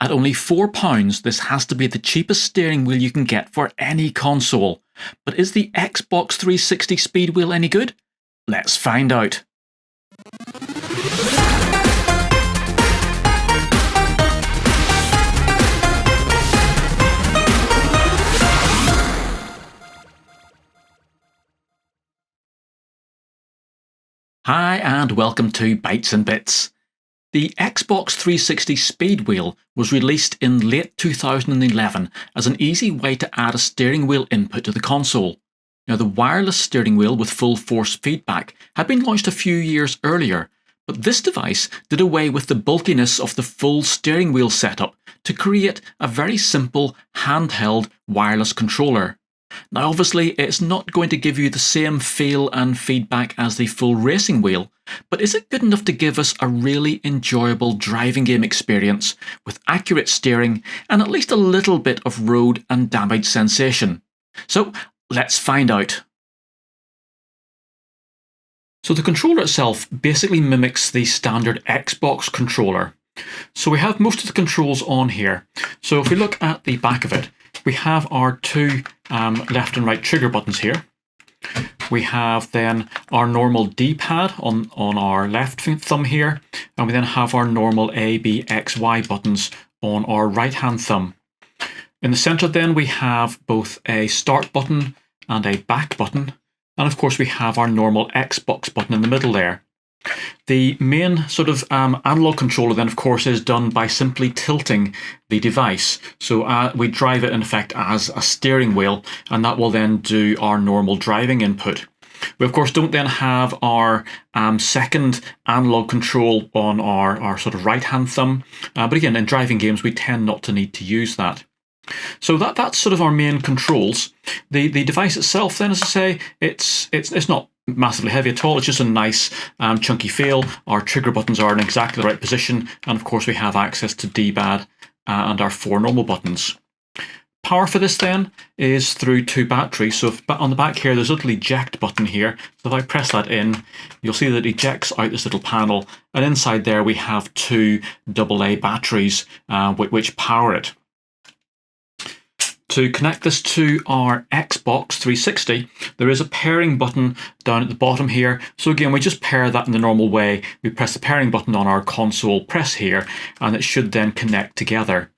At only £4, this has to be the cheapest steering wheel you can get for any console. But is the Xbox 360 Speed Wheel any good? Let's find out. Hi and welcome to Bytes and Bits. The Xbox 360 Speed Wheel was released in late 2011 as an easy way to add a steering wheel input to the console. Now, the wireless steering wheel with full force feedback had been launched a few years earlier, but this device did away with the bulkiness of the full steering wheel setup to create a very simple handheld wireless controller. Now, obviously, it's not going to give you the same feel and feedback as the full racing wheel, but is it good enough to give us a really enjoyable driving game experience with accurate steering and at least a little bit of road and damage sensation? So, let's find out. So the controller itself basically mimics the standard Xbox controller. So we have most of the controls on here. So if we look at the back of it, we have our two left and right trigger buttons here. We have then our normal D-pad on our left thumb here, and we then have our normal A, B, X, Y buttons on our right-hand thumb. In the center then we have both a start button and a back button, and of course we have our normal Xbox button in the middle there. The main sort of analog controller then of course is done by simply tilting the device. So we drive it in effect as a steering wheel, and that will then do our normal driving input. We of course don't then have our second analog control on our sort of right hand thumb, but again in driving games we tend not to need to use that. So that's sort of our main controls. The device itself then, as I say, it's not massively heavy at all. It's just a nice chunky feel. Our trigger buttons are in exactly the right position, and of course we have access to D-pad and our four normal buttons. Power for this then is through two batteries. So on the back here there's a little eject button here. So if I press that in, you'll see that it ejects out this little panel, and inside there we have two AA batteries which power it. To connect this to our Xbox 360, there is a pairing button down at the bottom here. So again, we just pair that in the normal way. We press the pairing button on our console press here, and it should then connect together.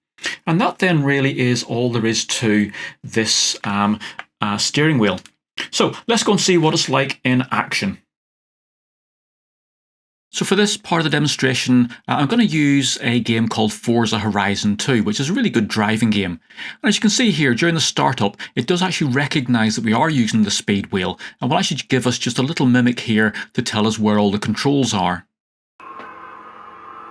And that then really is all there is to this steering wheel. So let's go and see what it's like in action. So for this part of the demonstration, I'm going to use a game called Forza Horizon 2, which is a really good driving game. And as you can see here, during the startup, it does actually recognise that we are using the speed wheel, and will actually give us just a little mimic here to tell us where all the controls are.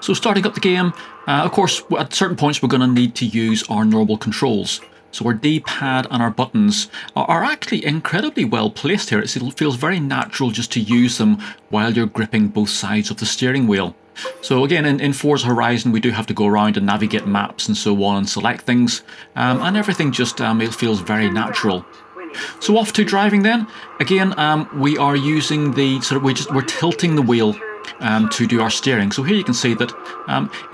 So starting up the game, of course, at certain points we're going to need to use our normal controls. So our D-pad and our buttons are actually incredibly well placed here. It feels very natural just to use them while you're gripping both sides of the steering wheel. So again, in Forza Horizon we do have to go around and navigate maps and so on and select things, and everything just it feels very natural. So off to driving then. Again, we are using the we're tilting the wheel to do our steering. So here you can see that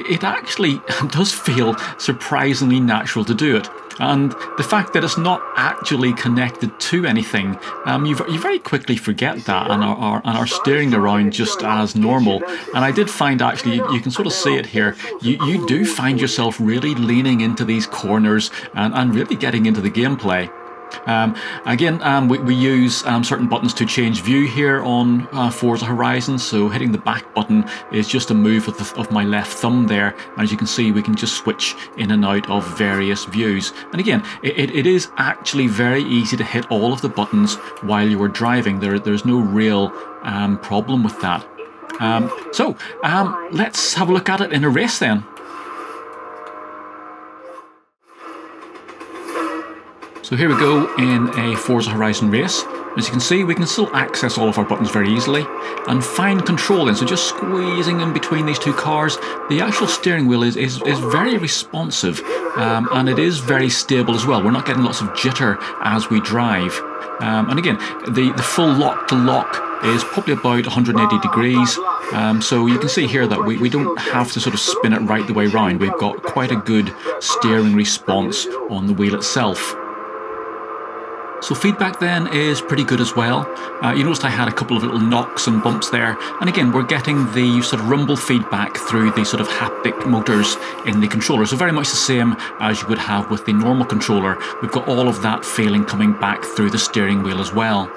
it actually does feel surprisingly natural to do it. And the fact that it's not actually connected to anything, you very quickly forget that and are steering around just as normal. And I did find actually, you can sort of see it here, you do find yourself really leaning into these corners and really getting into the gameplay. Again, we use certain buttons to change view here on Forza Horizon. So hitting the back button is just a move of my left thumb there, and as you can see we can just switch in and out of various views. And again, it is actually very easy to hit all of the buttons while you are driving. There's no real problem with that. So let's have a look at it in a race then. So here we go in a Forza Horizon race. As you can see, we can still access all of our buttons very easily and find control in. So just squeezing in between these two cars, the actual steering wheel is very responsive, and it is very stable as well. We're not getting lots of jitter as we drive. And again, the full lock to lock is probably about 180 degrees, So you can see here that we don't have to sort of spin it right the way round. We've got quite a good steering response on the wheel itself. So feedback then is pretty good as well. You noticed I had a couple of little knocks and bumps there. And again, we're getting the sort of rumble feedback through the sort of haptic motors in the controller. So very much the same as you would have with the normal controller. We've got all of that feeling coming back through the steering wheel as well.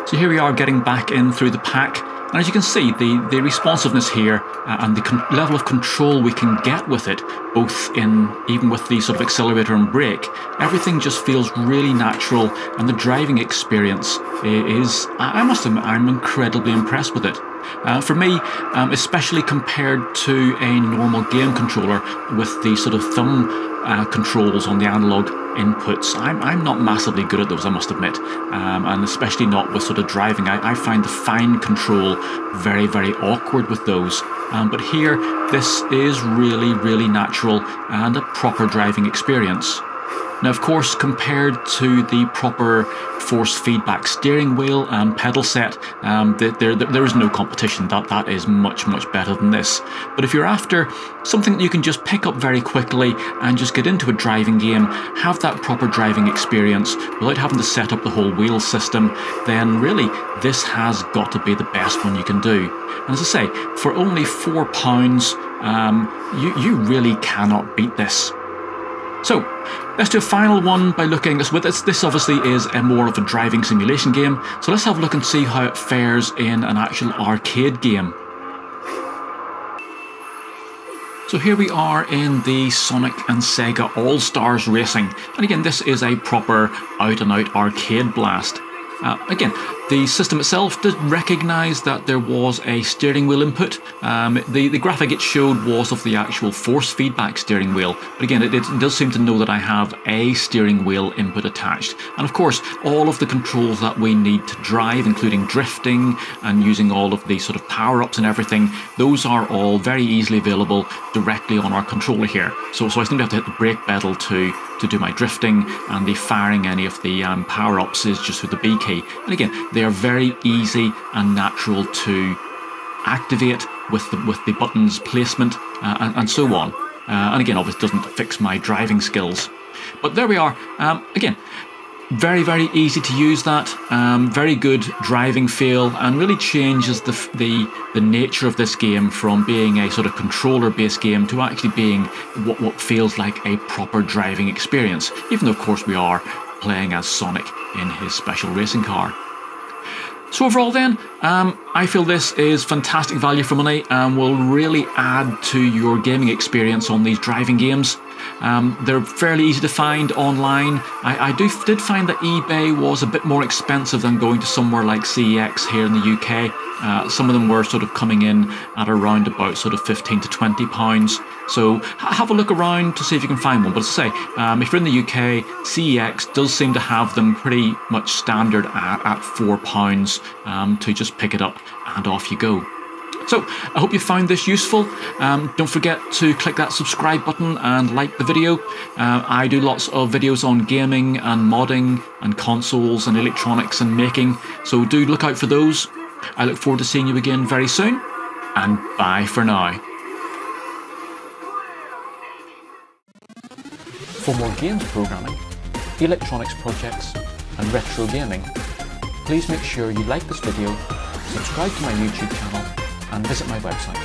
So here we are getting back in through the pack. And as you can see, the responsiveness here and the level of control we can get with it, both even with the sort of accelerator and brake, everything just feels really natural, and the driving experience is, I must admit, I'm incredibly impressed with it. For me, especially compared to a normal game controller with the sort of thumb controls on the analog inputs, I'm not massively good at those, I must admit, and especially not with sort of driving. I find the fine control very, very awkward with those. But here, this is really, really natural and a proper driving experience. Now, of course, compared to the proper force feedback steering wheel and pedal set, there is no competition. That is much, much better than this. But if you're after something that you can just pick up very quickly and just get into a driving game, have that proper driving experience without having to set up the whole wheel system, then really this has got to be the best one you can do. And as I say, for only £4, you really cannot beat this. So let's do a final one by looking at this. This obviously is more of a driving simulation game, so let's have a look and see how it fares in an actual arcade game. So here we are in the Sonic and Sega All-Stars Racing, and again this is a proper out-and-out arcade blast. Again, the system itself did recognise that there was a steering wheel input. The graphic it showed was of the actual force feedback steering wheel, but again it does seem to know that I have a steering wheel input attached. And of course, all of the controls that we need to drive, including drifting and using all of the sort of power-ups and everything, those are all very easily available directly on our controller here. So I simply have to hit the brake pedal to do my drifting, and the firing any of the power-ups is just with the B key. And again, they are very easy and natural to activate with the buttons placement and so on. And again, obviously it doesn't fix my driving skills. But there we are. Again, very, very easy to use that. Very good driving feel, and really changes the nature of this game from being a sort of controller-based game to actually being what feels like a proper driving experience. Even though, of course, we are playing as Sonic in his special racing car. So overall then, I feel this is fantastic value for money and will really add to your gaming experience on these driving games. They're fairly easy to find online. I did find that eBay was a bit more expensive than going to somewhere like CEX here in the UK. Some of them were sort of coming in at around about sort of £15 to £20. So have a look around to see if you can find one. But as I say, if you're in the UK, CEX does seem to have them pretty much standard at £4 to just pick it up and off you go. So I hope you found this useful. Don't forget to click that subscribe button and like the video. I do lots of videos on gaming and modding and consoles and electronics and making, so do look out for those. I look forward to seeing you again very soon, and bye for now. For more games programming, electronics projects and retro gaming, please make sure you like this video, subscribe to my YouTube channel and visit my website.